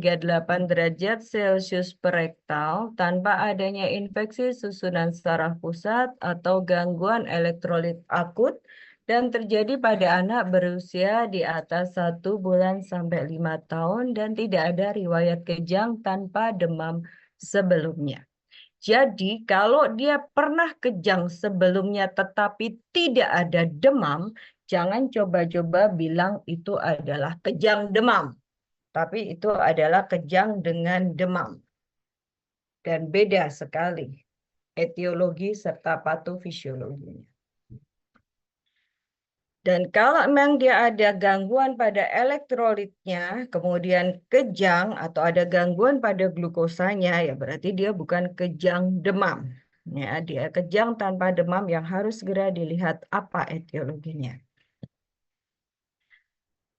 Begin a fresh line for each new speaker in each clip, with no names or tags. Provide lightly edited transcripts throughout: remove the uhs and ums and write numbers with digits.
38 derajat Celcius per rektal tanpa adanya infeksi susunan saraf pusat atau gangguan elektrolit akut dan terjadi pada anak berusia di atas 1 bulan sampai 5 tahun dan tidak ada riwayat kejang tanpa demam sebelumnya. Jadi kalau dia pernah kejang sebelumnya tetapi tidak ada demam, jangan coba-coba bilang itu adalah kejang demam. Tapi itu adalah kejang dengan demam. Dan beda sekali etiologi serta patofisiologinya. Dan kalau memang dia ada gangguan pada elektrolitnya, kemudian kejang atau ada gangguan pada glukosanya, ya berarti dia bukan kejang demam. Ya, dia kejang tanpa demam yang harus segera dilihat apa etiologinya.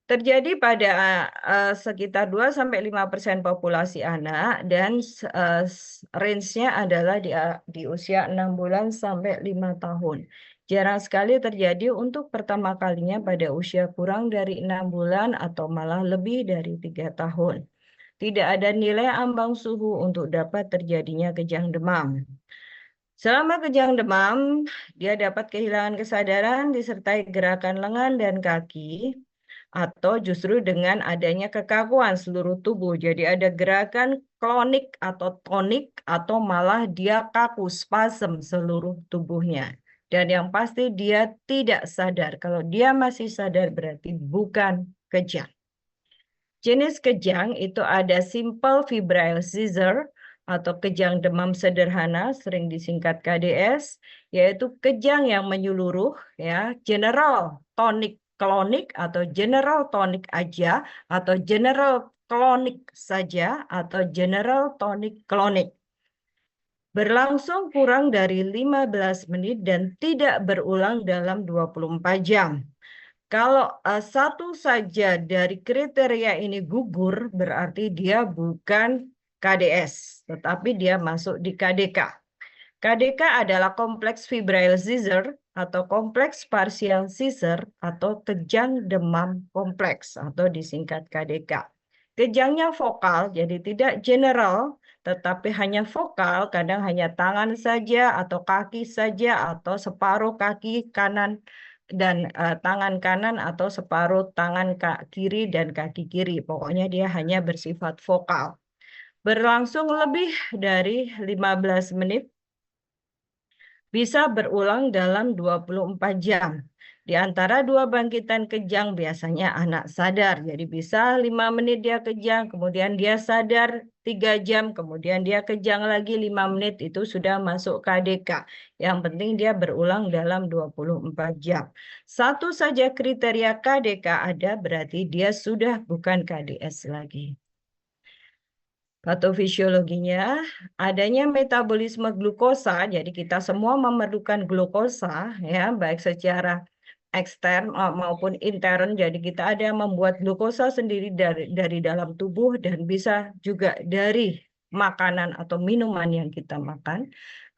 Terjadi pada sekitar 2-5% populasi anak dan range-nya adalah di usia 6 bulan sampai 5 tahun. Jarang sekali terjadi untuk pertama kalinya pada usia kurang dari 6 bulan atau malah lebih dari 3 tahun. Tidak ada nilai ambang suhu untuk dapat terjadinya kejang demam. Selama kejang demam, dia dapat kehilangan kesadaran disertai gerakan lengan dan kaki, atau justru dengan adanya kekakuan seluruh tubuh. Jadi ada gerakan klonik atau tonik atau malah dia kaku, spasm seluruh tubuhnya. Dan yang pasti dia tidak sadar. Kalau dia masih sadar berarti bukan kejang. Jenis kejang itu ada simple febrile seizure atau kejang demam sederhana, sering disingkat KDS, yaitu kejang yang menyeluruh, ya, general tonic klonik atau general tonic aja atau general klonik saja atau general tonic klonik. Berlangsung kurang dari 15 menit dan tidak berulang dalam 24 jam. Kalau satu saja dari kriteria ini gugur, berarti dia bukan KDS, tetapi dia masuk di KDK. KDK adalah kompleks febrile seizure atau kompleks partial seizure atau kejang demam kompleks atau disingkat KDK. Kejangnya vokal, jadi tidak general, tetapi hanya vokal, kadang hanya tangan saja atau kaki saja atau separuh kaki kanan dan tangan kanan atau separuh tangan kiri dan kaki kiri. Pokoknya dia hanya bersifat vokal. Berlangsung lebih dari 15 menit, bisa berulang dalam 24 jam. Di antara dua bangkitan kejang biasanya anak sadar. Jadi bisa 5 menit dia kejang, kemudian dia sadar 3 jam, kemudian dia kejang lagi 5 menit, itu sudah masuk KDK. Yang penting dia berulang dalam 24 jam. Satu saja kriteria KDK ada, berarti dia sudah bukan KDS lagi. Patofisiologinya, adanya metabolisme glukosa, jadi kita semua memerlukan glukosa, ya, baik secara ekstern maupun intern. Jadi kita ada yang membuat glukosa sendiri dari dalam tubuh dan bisa juga dari makanan atau minuman yang kita makan.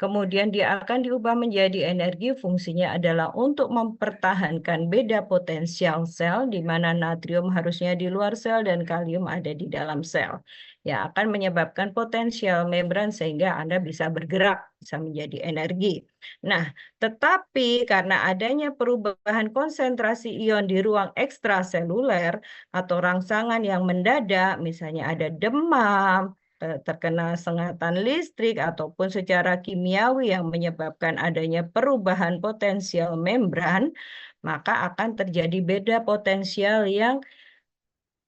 Kemudian dia akan diubah menjadi energi, fungsinya adalah untuk mempertahankan beda potensial sel, di mana natrium harusnya di luar sel dan kalium ada di dalam sel. Ya, akan menyebabkan potensial membran sehingga Anda bisa bergerak, bisa menjadi energi. Nah, tetapi karena adanya perubahan konsentrasi ion di ruang ekstraseluler atau rangsangan yang mendadak, misalnya ada demam, terkena sengatan listrik, ataupun secara kimiawi yang menyebabkan adanya perubahan potensial membran, maka akan terjadi beda potensial yang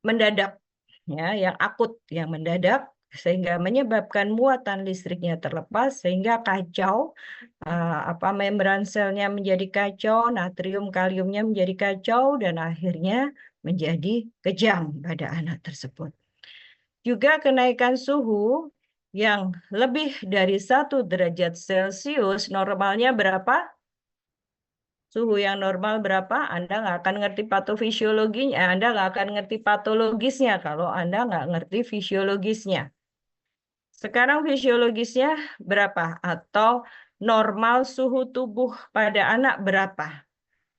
mendadak, ya, yang akut, yang mendadak, sehingga menyebabkan muatan listriknya terlepas, sehingga kacau, membran selnya menjadi kacau, natrium kaliumnya menjadi kacau, dan akhirnya menjadi kejang pada anak tersebut. Juga kenaikan suhu yang lebih dari 1 derajat Celcius, normalnya berapa? Suhu yang normal berapa? Anda nggak akan ngerti patofisiologinya, Anda nggak akan ngerti patologisnya kalau Anda nggak ngerti fisiologisnya. Sekarang fisiologisnya berapa? Atau normal suhu tubuh pada anak berapa?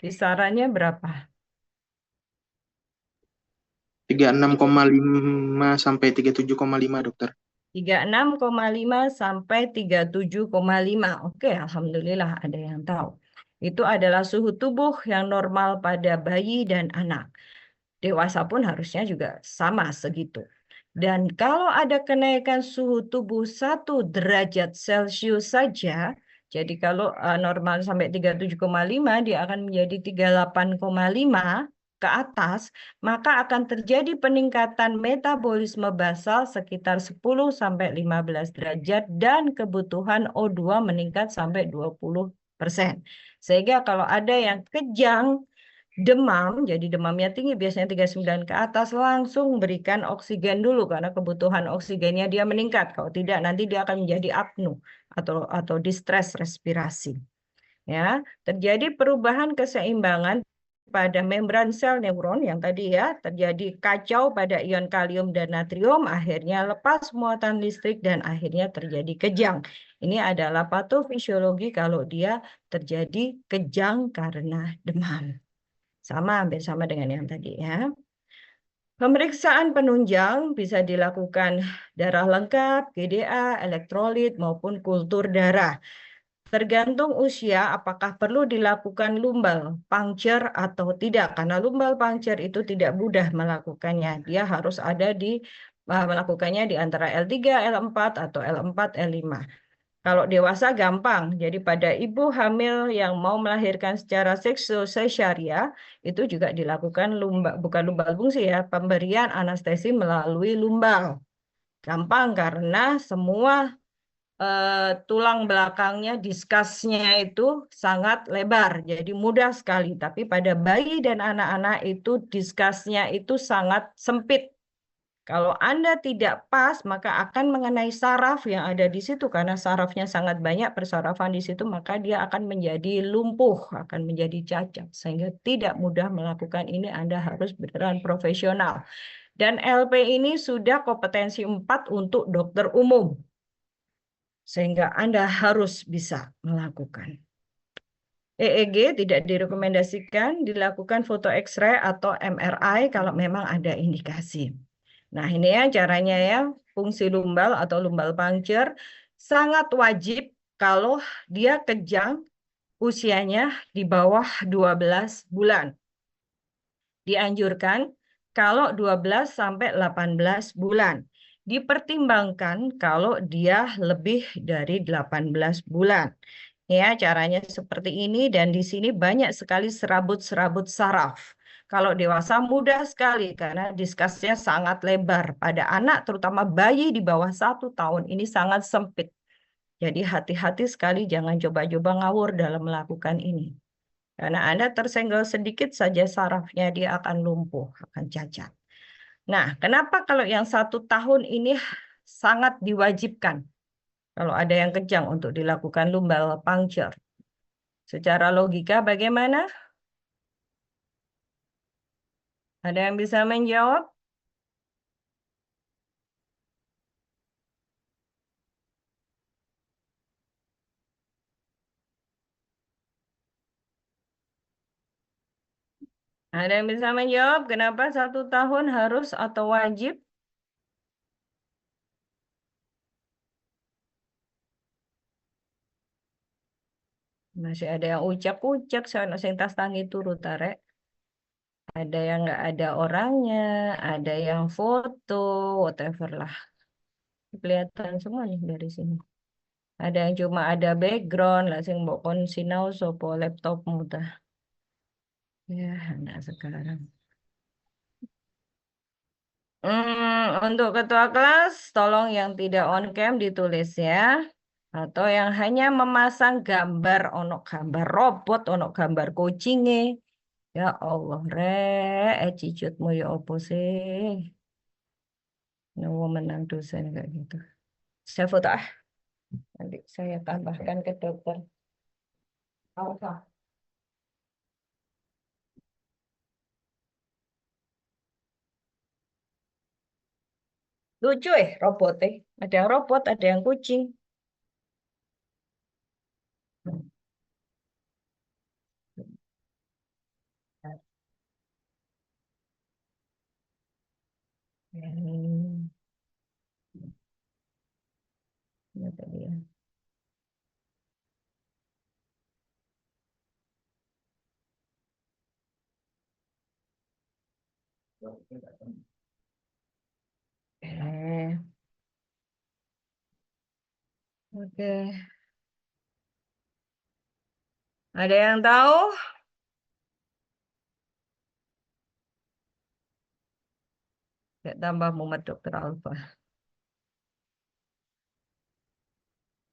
Kisarannya berapa?
36,5 sampai 37,5 dokter.
36,5 sampai 37,5. Oke, alhamdulillah ada yang tahu. Itu adalah suhu tubuh yang normal pada bayi dan anak. Dewasa pun harusnya juga sama segitu. Dan kalau ada kenaikan suhu tubuh 1 derajat Celcius saja, jadi kalau normal sampai 37,5, dia akan menjadi 38,5 ke atas, maka akan terjadi peningkatan metabolisme basal sekitar 10 sampai 15 derajat dan kebutuhan O2 meningkat sampai 20%. Sehingga kalau ada yang kejang, demam, jadi demamnya tinggi, biasanya 39 ke atas, langsung berikan oksigen dulu karena kebutuhan oksigennya dia meningkat. Kalau tidak, nanti dia akan menjadi apnu atau distress respirasi. Ya, terjadi perubahan keseimbangan pada membran sel neuron yang tadi ya, terjadi kacau pada ion kalium dan natrium, akhirnya lepas muatan listrik dan akhirnya terjadi kejang. Ini adalah patofisiologi kalau dia terjadi kejang karena demam. Sama, hampir sama dengan yang tadi ya. Pemeriksaan penunjang bisa dilakukan darah lengkap, GDA, elektrolit, maupun kultur darah. Tergantung usia apakah perlu dilakukan lumbal puncture atau tidak. Karena lumbal puncture itu tidak mudah melakukannya. Dia harus ada melakukannya di antara L3, L4, atau L4, L5. Kalau dewasa gampang. Jadi pada ibu hamil yang mau melahirkan secara seksual itu juga dilakukan lumbal, bukan lumbal fungsi ya, pemberian anestesi melalui lumbal. Gampang karena semua tulang belakangnya, diskasnya itu sangat lebar, jadi mudah sekali. Tapi pada bayi dan anak-anak itu diskasnya itu sangat sempit. Kalau Anda tidak pas, maka akan mengenai saraf yang ada di situ. Karena sarafnya sangat banyak, persarafan di situ, maka dia akan menjadi lumpuh, akan menjadi cacat. Sehingga tidak mudah melakukan ini, Anda harus beneran profesional. Dan LP ini sudah kompetensi 4 untuk dokter umum. Sehingga Anda harus bisa melakukan. EEG tidak direkomendasikan dilakukan foto X-ray atau MRI kalau memang ada indikasi. Nah, ini ya caranya ya, fungsi lumbal atau lumbal puncture sangat wajib kalau dia kejang usianya di bawah 12 bulan. Dianjurkan kalau 12 sampai 18 bulan. Dipertimbangkan kalau dia lebih dari 18 bulan. Ya, caranya seperti ini dan di sini banyak sekali serabut-serabut saraf. Kalau dewasa mudah sekali karena diskasnya sangat lebar. Pada anak, terutama bayi di bawah 1 tahun, ini sangat sempit. Jadi hati-hati sekali jangan coba-coba ngawur dalam melakukan ini. Karena Anda tersenggol sedikit saja sarafnya dia akan lumpuh, akan cacat. Nah, kenapa kalau yang 1 tahun ini sangat diwajibkan? Kalau ada yang kejang untuk dilakukan lumbal puncture. Secara logika bagaimana? Ada yang bisa menjawab? Ada yang bisa menjawab kenapa 1 tahun harus atau wajib? Masih ada yang ucap-ucap, saya sing tas tangi turu tarik. Ada yang nggak ada orangnya, ada yang foto, whatever lah. Kelihatan semua nih dari sini. Ada yang cuma ada background, lah sing mbok kon sinau sopo laptopmu tah. Ya, anak sekarang. Untuk ketua kelas, tolong yang tidak on cam ditulis ya. Atau yang hanya memasang gambar, ono gambar robot, ono gambar kucinge. Ya Allah, cicutmu ya opo sih? Nyawa menang dosen kayak gitu. Saya foto nanti saya tambahkan ke dokter. Apa? Lucu robotnya. Ada yang robot, ada yang kucing. Ya, tadi ya. Oke. Ada yang tahu? Ya, tambah mumet Dokter Alfa.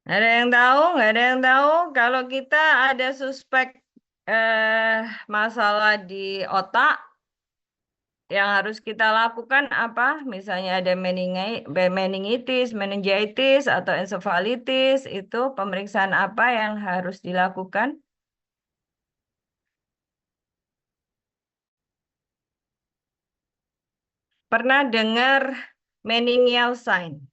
Ada yang tahu? Nggak ada yang tahu. Kalau kita ada suspek masalah di otak, yang harus kita lakukan apa? Misalnya ada meningitis, meningitis, atau ensefalitis, itu pemeriksaan apa yang harus dilakukan? Pernah dengar meningeal sign?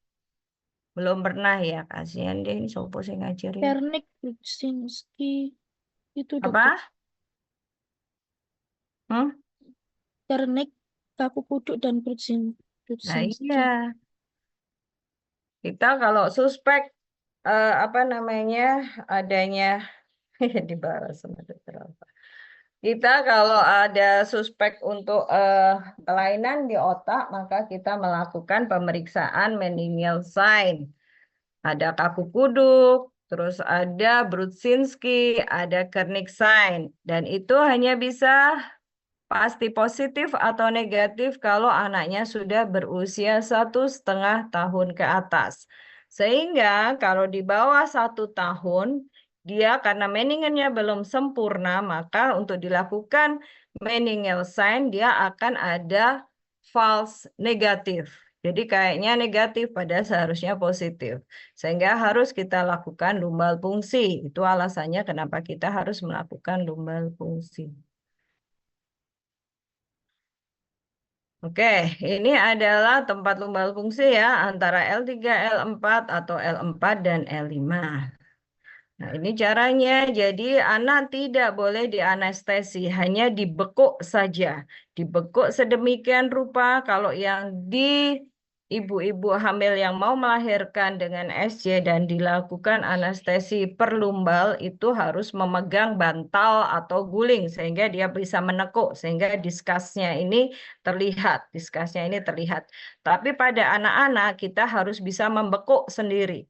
Belum pernah ya, kasihan deh ini sopo sing ngajarin.
Wernick Brudzinski itu dokter.
Apa? Hmm?
Wernick, kaku kuduk dan
Nah
Brudzinski.
iya, kita kalau suspek apa namanya adanya dibalas sama dokter apa? Kita kalau ada suspek untuk kelainan di otak, maka kita melakukan pemeriksaan meningeal sign. Ada kaku kuduk, terus ada Brudzinski, ada Kernig sign, dan itu hanya bisa pasti positif atau negatif kalau anaknya sudah berusia 1,5 tahun ke atas. Sehingga kalau di bawah 1 tahun, dia karena meningelnya belum sempurna, maka untuk dilakukan meningeal sign, dia akan ada false negatif. Jadi kayaknya negatif, pada seharusnya positif. Sehingga harus kita lakukan lumbal fungsi. Itu alasannya kenapa kita harus melakukan lumbal fungsi. Oke, ini adalah tempat lumbal fungsi ya, antara L3, L4, atau L4 dan L5. Nah, ini caranya. Jadi anak tidak boleh dianestesi, hanya dibekuk saja. Dibekuk sedemikian rupa kalau yang di ibu-ibu hamil yang mau melahirkan dengan SJ dan dilakukan anestesi perlumbal itu harus memegang bantal atau guling sehingga dia bisa menekuk, sehingga diskasnya ini terlihat. Diskasnya ini terlihat. Tapi pada anak-anak kita harus bisa membekuk sendiri.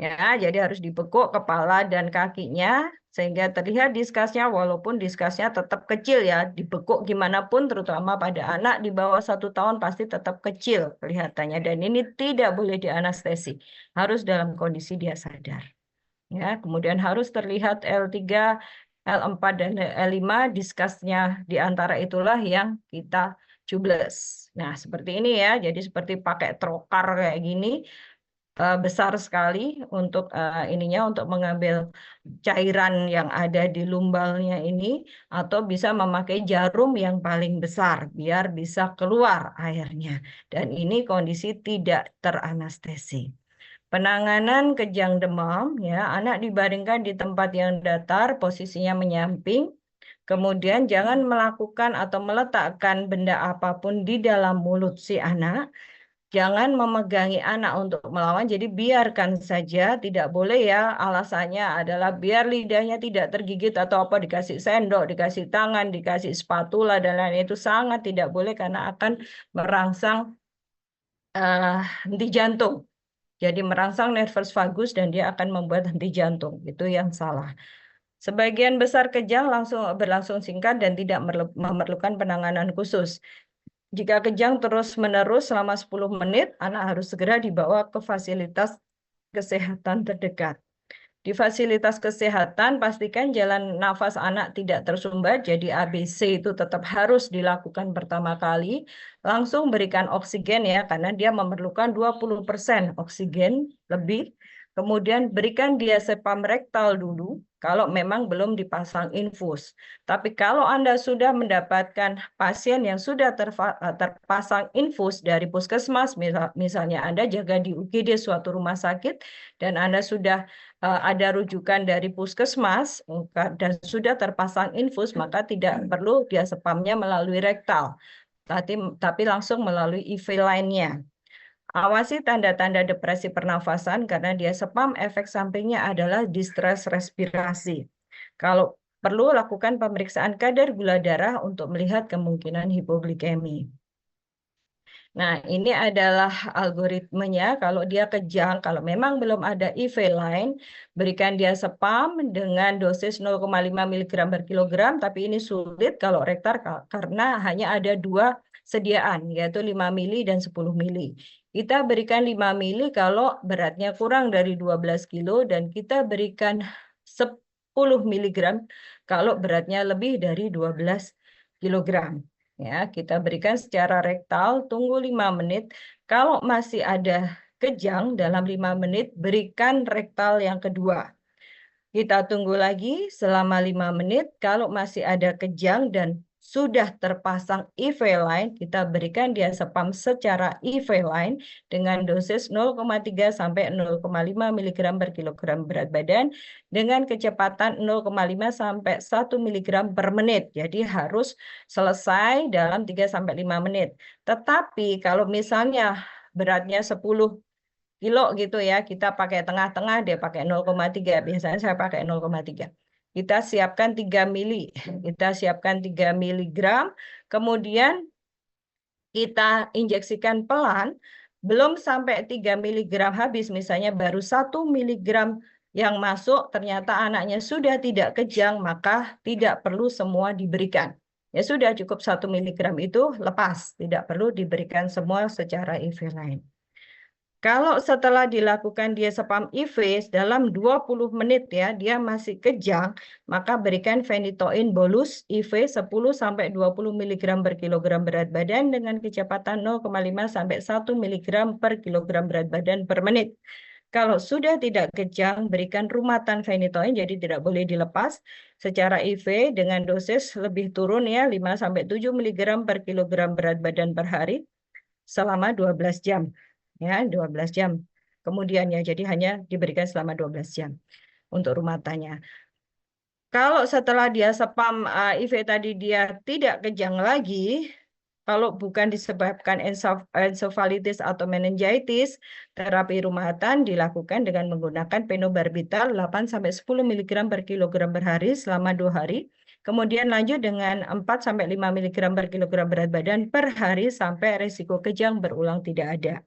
Ya, jadi harus dibekuk kepala dan kakinya sehingga terlihat diskasnya walaupun diskasnya tetap kecil ya. Dibekuk gimana pun terutama pada anak di bawah 1 tahun pasti tetap kecil kelihatannya. Dan ini tidak boleh dianestesi. Harus dalam kondisi dia sadar. Ya, kemudian harus terlihat L3, L4 dan L5 diskasnya di antara itulah yang kita cubles. Nah, seperti ini ya. Jadi seperti pakai trokar kayak gini. Besar sekali untuk ininya untuk mengambil cairan yang ada di lumbalnya ini atau bisa memakai jarum yang paling besar biar bisa keluar airnya dan ini kondisi tidak teranestesi. Penanganan kejang demam ya, anak dibaringkan di tempat yang datar, posisinya menyamping. Kemudian jangan melakukan atau meletakkan benda apapun di dalam mulut si anak. Jangan memegangi anak untuk melawan, jadi biarkan saja, tidak boleh ya, alasannya adalah biar lidahnya tidak tergigit atau apa, dikasih sendok, dikasih tangan, dikasih spatula, dan lain itu sangat tidak boleh karena akan merangsang henti jantung. Jadi merangsang nervus vagus dan dia akan membuat henti jantung, itu yang salah. Sebagian besar kejang berlangsung singkat dan tidak memerlukan penanganan khusus. Jika kejang terus-menerus selama 10 menit, anak harus segera dibawa ke fasilitas kesehatan terdekat. Di fasilitas kesehatan, pastikan jalan nafas anak tidak tersumbat, jadi ABC itu tetap harus dilakukan pertama kali. Langsung berikan oksigen ya, karena dia memerlukan 20% oksigen lebih. Kemudian berikan diazepam rektal dulu, kalau memang belum dipasang infus. Tapi kalau Anda sudah mendapatkan pasien yang sudah terpasang infus dari puskesmas, misalnya Anda jaga di UGD suatu rumah sakit, dan Anda sudah ada rujukan dari puskesmas dan sudah terpasang infus, maka tidak perlu diazepamnya melalui rektal. tapi langsung melalui IV line-nya. Awasi tanda-tanda depresi pernafasan karena dia spam, efek sampingnya adalah distress respirasi. Kalau perlu, lakukan pemeriksaan kadar gula darah untuk melihat kemungkinan hipoglikemi. Nah, ini adalah algoritmenya. Kalau dia kejang, kalau memang belum ada IV line, berikan dia spam dengan dosis 0,5 mg per kilogram, tapi ini sulit kalau rektar karena hanya ada 2 sediaan, yaitu 5 mili dan 10 mili. Kita berikan 5 mili kalau beratnya kurang dari 12 kilo, dan kita berikan 10 mg kalau beratnya lebih dari 12 kilogram. Ya, kita berikan secara rektal, tunggu 5 menit. Kalau masih ada kejang dalam 5 menit, berikan rektal yang kedua. Kita tunggu lagi selama 5 menit. Kalau masih ada kejang dan sudah terpasang IV line, kita berikan dia spam secara IV line dengan dosis 0,3 sampai 0,5 mg per kilogram berat badan dengan kecepatan 0,5 sampai 1 mg per menit. Jadi harus selesai dalam 3 sampai 5 menit. Tetapi kalau misalnya beratnya 10 kilo gitu ya, kita pakai tengah-tengah, dia pakai 0,3, biasanya saya pakai 0,3. Kita siapkan 3 mili, kita siapkan 3 miligram, kemudian kita injeksikan pelan, belum sampai 3 miligram habis, misalnya baru 1 miligram yang masuk, ternyata anaknya sudah tidak kejang, maka tidak perlu semua diberikan. Ya sudah, cukup 1 miligram itu lepas, tidak perlu diberikan semua secara IV line. Kalau setelah dilakukan dia spam IV dalam 20 menit ya, dia masih kejang, maka berikan phenytoin bolus IV 10 sampai 20 mg per kilogram berat badan dengan kecepatan 0,5 sampai 1 mg per kilogram berat badan per menit. Kalau sudah tidak kejang, berikan rumatan phenytoin, jadi tidak boleh dilepas secara IV dengan dosis lebih turun ya, 5 sampai 7 mg per kilogram berat badan per hari selama 12 jam. Ya, 12 jam. Kemudian ya, jadi hanya diberikan selama 12 jam untuk rumatannya. Kalau setelah dia spam IV tadi dia tidak kejang lagi, kalau bukan disebabkan ensefalitis atau meningitis, terapi rumatan dilakukan dengan menggunakan phenobarbital 8 sampai 10 mg per kilogram per hari selama 2 hari. Kemudian lanjut dengan 4 sampai 5 mg per kilogram berat badan per hari sampai risiko kejang berulang tidak ada.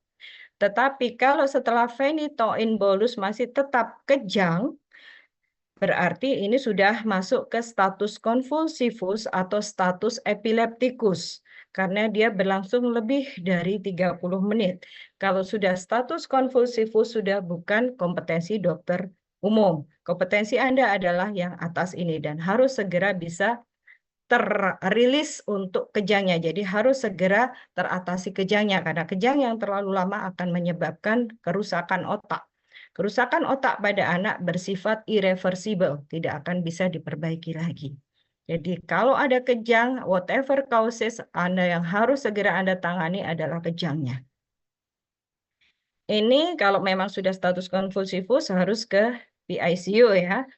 Tetapi kalau setelah phenytoin bolus masih tetap kejang, berarti ini sudah masuk ke status konvulsivus atau status epileptikus karena dia berlangsung lebih dari 30 menit. Kalau sudah status konvulsivus sudah bukan kompetensi dokter umum. Kompetensi Anda adalah yang atas ini dan harus segera bisa terilis untuk kejangnya. Jadi harus segera teratasi kejangnya karena kejang yang terlalu lama akan menyebabkan kerusakan otak. Kerusakan otak pada anak bersifat irreversible, tidak akan bisa diperbaiki lagi. Jadi kalau ada kejang, whatever causes, Anda yang harus segera Anda tangani adalah kejangnya. Ini kalau memang sudah status konvulsivus harus ke PICU ya.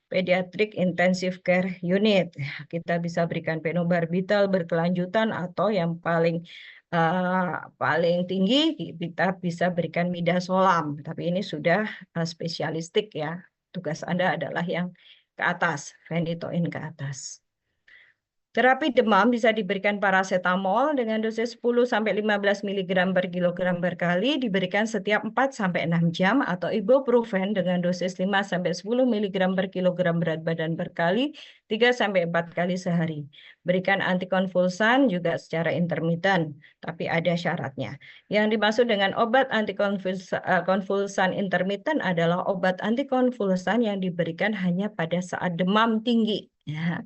Pediatric Intensive Care Unit. Kita bisa berikan phenobarbital berkelanjutan atau yang paling tinggi kita bisa berikan midazolam. Tapi ini sudah spesialistik ya. Tugas Anda adalah yang ke atas, phenytoin ke atas. Terapi demam bisa diberikan paracetamol dengan dosis 10 sampai 15 mg per kilogram per kali diberikan setiap 4 sampai 6 jam atau ibuprofen dengan dosis 5 sampai 10 mg per kilogram berat badan per kali 3 sampai 4 kali sehari. Berikan antikonvulsan juga secara intermiten, tapi ada syaratnya. Yang dimaksud dengan obat antikonvulsan intermiten adalah obat antikonvulsan yang diberikan hanya pada saat demam tinggi. Ya.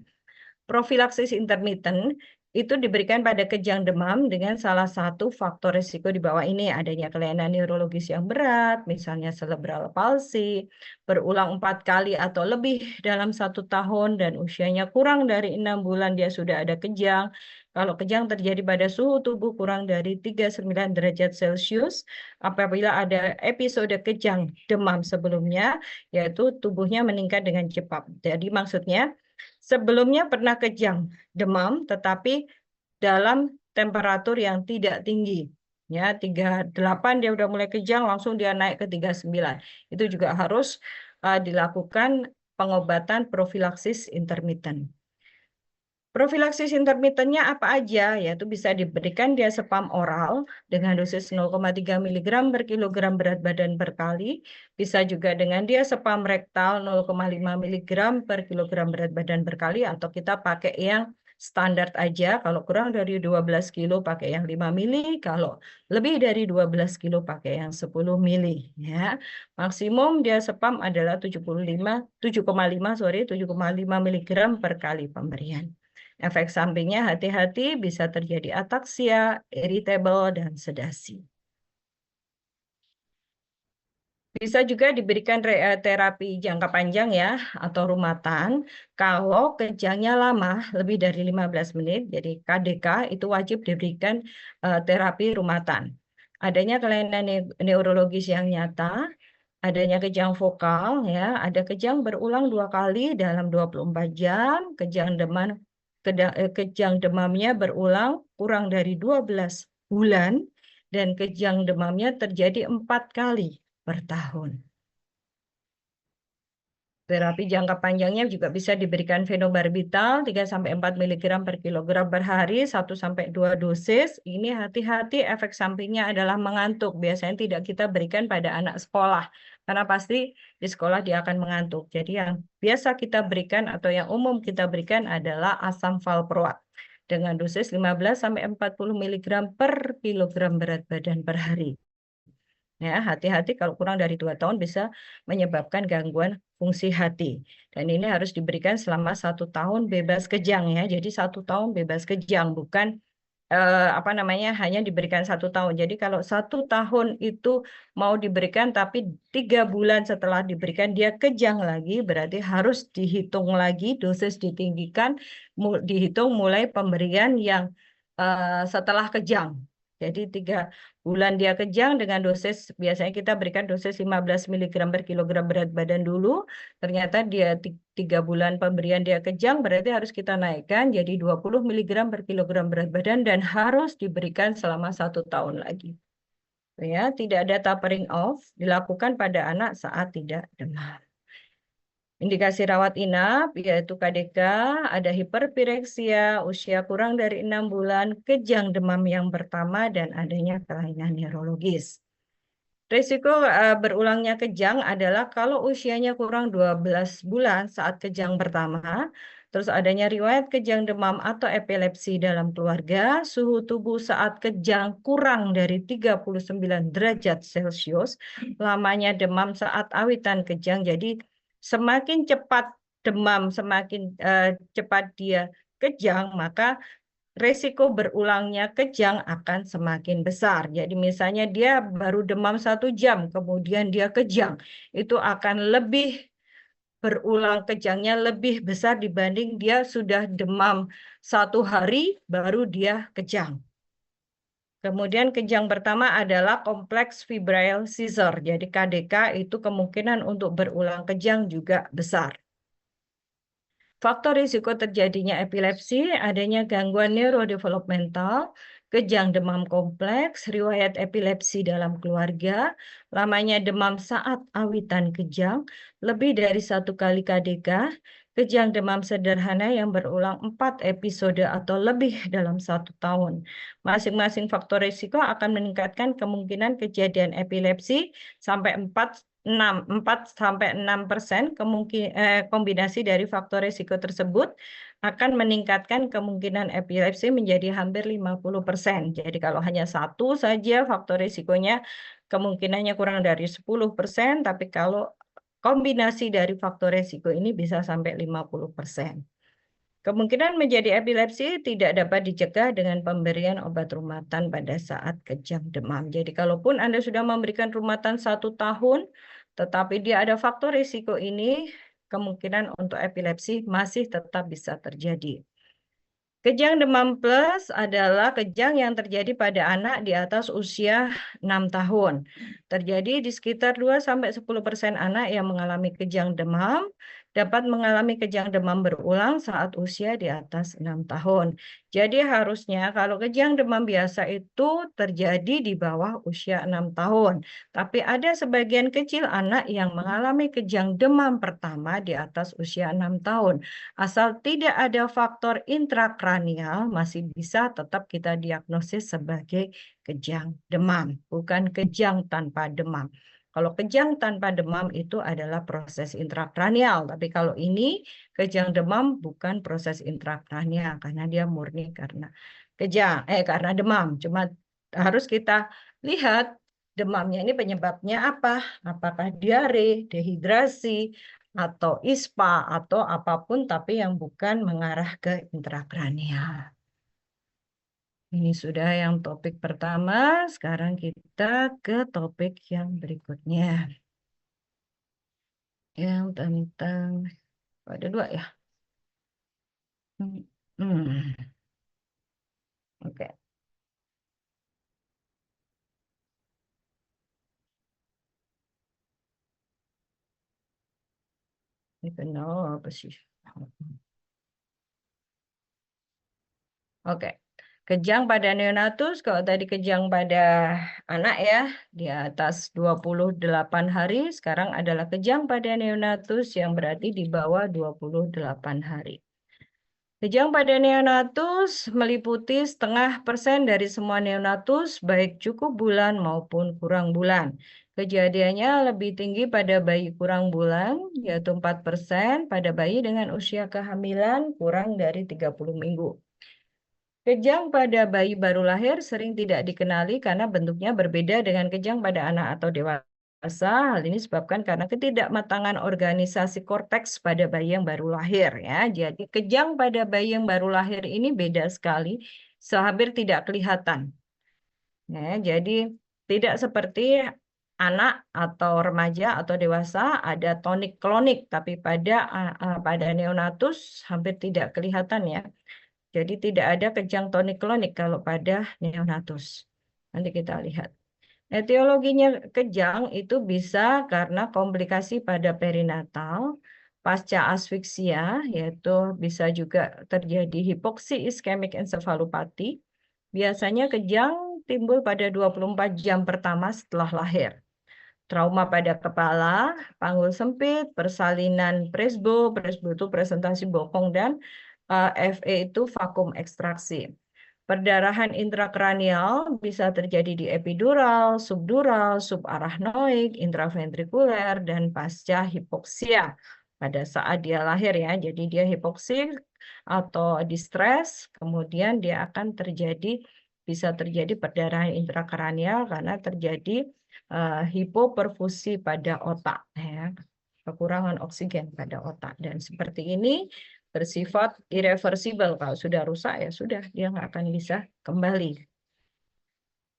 Profilaksis intermiten itu diberikan pada kejang demam dengan salah satu faktor risiko di bawah ini, adanya kelainan neurologis yang berat, misalnya cerebral palsy, berulang 4 kali atau lebih dalam 1 tahun, dan usianya kurang dari 6 bulan dia sudah ada kejang. Kalau kejang terjadi pada suhu tubuh kurang dari 39 derajat Celcius, apabila ada episode kejang demam sebelumnya, yaitu tubuhnya meningkat dengan cepat. Jadi maksudnya, sebelumnya pernah kejang demam, tetapi dalam temperatur yang tidak tinggi. Ya, 38 dia udah mulai kejang, langsung dia naik ke 39. Itu juga harus dilakukan pengobatan profilaksis intermittent. Profilaksis intermittennya apa aja? Yaitu bisa diberikan diazepam oral dengan dosis 0,3 mg per kilogram berat badan per kali. Bisa juga dengan diazepam rektal 0,5 mg per kilogram berat badan per kali. Atau kita pakai yang standar aja. Kalau kurang dari 12 kilo pakai yang 5 mili. Kalau lebih dari 12 kilo pakai yang 10 mili. Ya. Maksimum diazepam adalah 7,5 mg per kali pemberian. Efek sampingnya hati-hati bisa terjadi ataksia, irritable, dan sedasi. Bisa juga diberikan terapi jangka panjang ya, atau rumatan. Kalau kejangnya lama, lebih dari 15 menit, jadi KDK itu wajib diberikan terapi rumatan. Adanya kelainan neurologis yang nyata, adanya kejang vokal, ya, ada kejang berulang 2 kali dalam 24 jam, kejang demamnya berulang kurang dari 12 bulan, dan kejang demamnya terjadi 4 kali per tahun. Terapi jangka panjangnya juga bisa diberikan fenobarbital 3-4 mg per kilogram per hari, 1-2 dosis. Ini hati-hati efek sampingnya adalah mengantuk. Biasanya tidak kita berikan pada anak sekolah, karena pasti di sekolah dia akan mengantuk. Jadi yang biasa kita berikan atau yang umum kita berikan adalah asam valproat dengan dosis 15-40 mg per kilogram berat badan per hari. Ya, hati-hati kalau kurang dari 2 tahun bisa menyebabkan gangguan fungsi hati. Dan ini harus diberikan selama 1 tahun bebas kejang ya. Jadi 1 tahun bebas kejang, bukan hanya diberikan 1 tahun. Jadi kalau 1 tahun itu mau diberikan, tapi 3 bulan setelah diberikan dia kejang lagi, berarti harus dihitung lagi dosis ditinggikan, dihitung mulai pemberian yang setelah kejang. Jadi 3 bulan dia kejang dengan dosis, biasanya kita berikan dosis 15 mg per kilogram berat badan dulu. Ternyata dia 3 bulan pemberian dia kejang, berarti harus kita naikkan jadi 20 mg per kilogram berat badan dan harus diberikan selama 1 tahun lagi. Ya, tidak ada tapering off, dilakukan pada anak saat tidak demam. Indikasi rawat inap yaitu KDK, ada hiperpireksia, usia kurang dari 6 bulan, kejang demam yang pertama, dan adanya kelainan neurologis. Risiko berulangnya kejang adalah kalau usianya kurang 12 bulan saat kejang pertama, terus adanya riwayat kejang demam atau epilepsi dalam keluarga, suhu tubuh saat kejang kurang dari 39 derajat Celcius, lamanya demam saat awitan kejang. Jadi semakin cepat demam, semakin cepat dia kejang, maka resiko berulangnya kejang akan semakin besar. Jadi misalnya dia baru demam 1 jam, kemudian dia kejang, itu akan lebih berulang kejangnya lebih besar dibanding dia sudah demam 1 hari, baru dia kejang. Kemudian kejang pertama adalah kompleks febrile seizure. Jadi KDK itu kemungkinan untuk berulang kejang juga besar. Faktor risiko terjadinya epilepsi, adanya gangguan neurodevelopmental, kejang demam kompleks, riwayat epilepsi dalam keluarga, lamanya demam saat awitan kejang, lebih dari 1 kali KDK, kejang demam sederhana yang berulang 4 episode atau lebih dalam 1 tahun. Masing-masing faktor risiko akan meningkatkan kemungkinan kejadian epilepsi sampai 4-6% kombinasi dari faktor risiko tersebut akan meningkatkan kemungkinan epilepsi menjadi hampir 50%. Jadi kalau hanya 1 saja faktor risikonya kemungkinannya kurang dari 10%, tapi kalau kombinasi dari faktor risiko ini bisa sampai 50%. Kemungkinan menjadi epilepsi tidak dapat dicegah dengan pemberian obat rumatan pada saat kejang demam. Jadi kalaupun Anda sudah memberikan rumatan 1 tahun, tetapi dia ada faktor risiko ini, kemungkinan untuk epilepsi masih tetap bisa terjadi. Kejang demam plus adalah kejang yang terjadi pada anak di atas usia 6 tahun. Terjadi di sekitar 2-10% anak yang mengalami kejang demam. dapat mengalami kejang demam berulang saat usia di atas 6 tahun. Jadi harusnya kalau kejang demam biasa itu terjadi di bawah usia 6 tahun. Tapi ada sebagian kecil anak yang mengalami kejang demam pertama di atas usia 6 tahun. Asal tidak ada faktor intrakranial, masih bisa tetap kita diagnosis sebagai kejang demam, bukan kejang tanpa demam. Kalau kejang tanpa demam itu adalah proses intrakranial, tapi kalau ini kejang demam bukan proses intrakranial karena dia murni karena karena demam. Cuma harus kita lihat demamnya ini penyebabnya apa? Apakah diare, dehidrasi, atau ISPA atau apapun tapi yang bukan mengarah ke intrakranial. Ini sudah yang topik pertama, sekarang kita ke topik yang berikutnya. Yang tentang, ada dua ya? Oke. Ini kenal apa sih? Oke. Kejang pada neonatus, kalau tadi kejang pada anak ya, di atas 28 hari, sekarang adalah kejang pada neonatus yang berarti di bawah 28 hari. Kejang pada neonatus meliputi 0,5% dari semua neonatus, baik cukup bulan maupun kurang bulan. Kejadiannya lebih tinggi pada bayi kurang bulan, yaitu 4%, pada bayi dengan usia kehamilan kurang dari 30 minggu. Kejang pada bayi baru lahir sering tidak dikenali karena bentuknya berbeda dengan kejang pada anak atau dewasa. Hal ini disebabkan karena ketidakmatangan organisasi korteks pada bayi yang baru lahir ya. Jadi kejang pada bayi yang baru lahir ini beda sekali, hampir tidak kelihatan. Ya, jadi tidak seperti anak atau remaja atau dewasa ada tonik klonik, tapi pada neonatus hampir tidak kelihatan ya. Jadi tidak ada kejang tonik-klonik kalau pada neonatus. Nanti kita lihat. Etiologinya kejang itu bisa karena komplikasi pada perinatal, pasca asfiksia, yaitu bisa juga terjadi hipoksi iskemik ensefalopati. Biasanya kejang timbul pada 24 jam pertama setelah lahir. Trauma pada kepala, panggul sempit, persalinan presbo itu presentasi bokong, dan FE itu vakum ekstraksi. Perdarahan intrakranial bisa terjadi di epidural, subdural, subarachnoid, intraventrikuler, dan pasca hipoksia pada saat dia lahir ya. Jadi dia hipoksik atau distres, kemudian dia akan bisa terjadi perdarahan intrakranial karena terjadi hipoperfusi pada otak ya. Kekurangan oksigen pada otak, dan seperti ini bersifat irreversibel. Kalau sudah rusak ya sudah, dia nggak akan bisa kembali.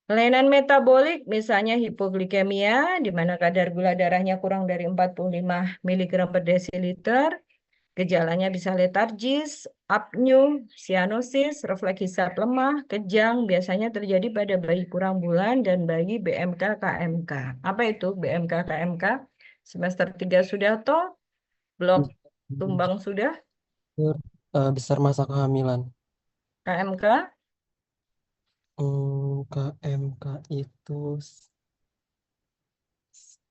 Kelainan metabolik misalnya hipoglikemia, di mana kadar gula darahnya kurang dari 45 mg per desiliter. Gejalanya bisa letargis, apnea, sianosis, refleks hisap lemah, kejang, biasanya terjadi pada bayi kurang bulan dan bayi BMK KMK. Apa itu BMK KMK? Semester 3 sudah toh? Blok tumbang sudah?
Besar masa kehamilan.
KMK?
KMK itu